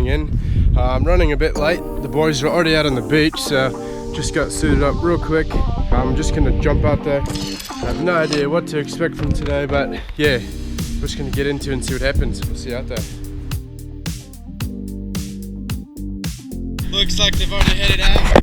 in. I'm running a bit late. The boys are already out on the beach, so just got suited up real quick. I'm just gonna jump out there. I have no idea what to expect from today, but yeah, we're just gonna get into it and see what happens. We'll see you out there. Looks like they've already headed out.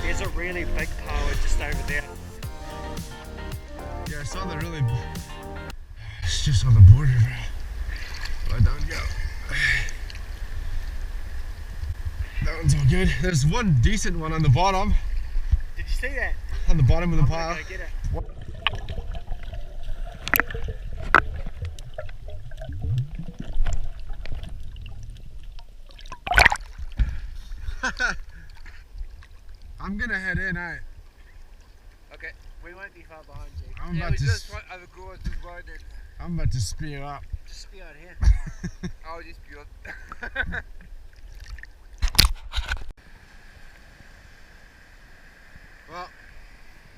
There's a really big Paua just over there. Yeah, I saw the really... It's just on the border, bro. Right down, go. That one's all good. There's one decent one on the bottom. Did you see that? On the bottom of the pile. I'm gonna go get it. I'm gonna head in, eh? Okay, we won't be far behind you. I'm about to I'm about to spear up. Just be out here. I'll just be out. Well,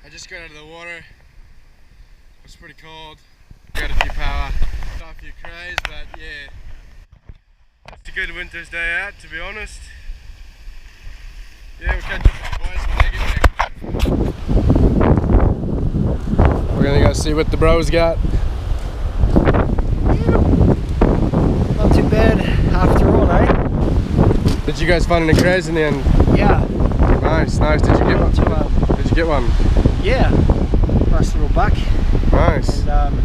I just got out of the water. It was pretty cold. Got a few power, got a few crays, but yeah. It's a good winter's day out, to be honest. Yeah, we'll catch up with the boys when they get back. We're gonna go see what the bros got. Not too bad after all, eh? Did you guys find any crays in the end? Yeah. Nice, nice. Did you get one? Did you get one? Yeah. Nice little buck. Nice. And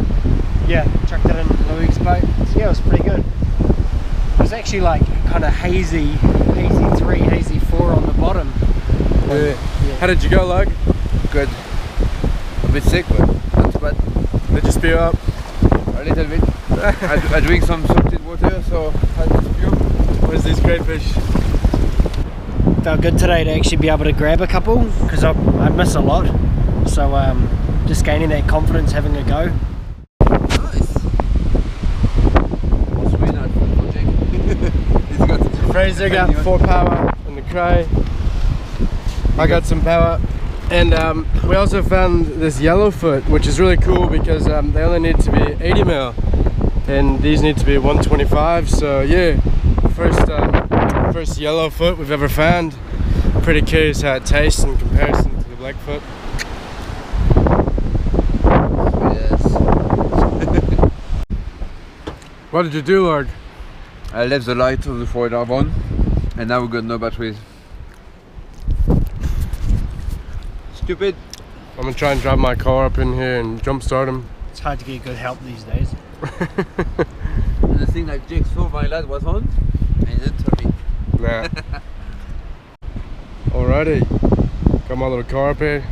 yeah, chucked it in Louis' boat. So yeah, it was pretty good. It was actually like kind of hazy 3, hazy 4 on the bottom. Yeah. How did you go, Lug? Good. A bit sick, but not too bad. Did you spew up? A little bit. I drink some salted water, so I had to spew. Where's these crayfish? Felt good today to actually be able to grab a couple because I miss a lot. So just gaining that confidence, having a go. Nice. What's really not for Jake? He's got Fraser got 4 power in the cry. I got some power. And we also found this yellowfoot, which is really cool because they only need to be 80 mil and these need to be 125. So yeah, first yellowfoot we've ever found. Pretty curious how it tastes in comparison to the blackfoot. Yes. What did you do, Lord? I left the light of the 4-wheeler on, and now we got no batteries. Stupid. I'm gonna try and drive my car up in here and jump start him. It's hard to get good help these days. And the thing like Jake saw my light was on, and he didn't tell me. Nah. Alrighty, got my little car up here.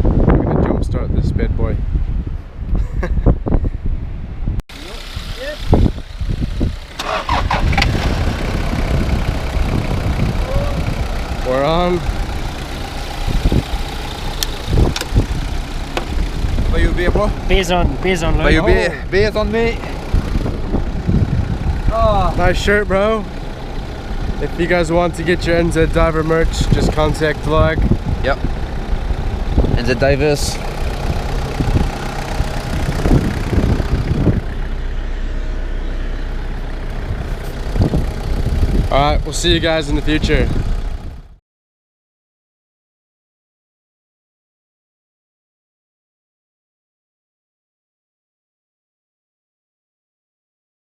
I'm gonna jump start this bad boy. We're on. But you beer, bro? Beers on, Lou. But you beers on me. Oh. Nice shirt, bro. If you guys want to get your NZed diver merch, just contact vlog. Yep. And the divers. Alright, we'll see you guys in the future.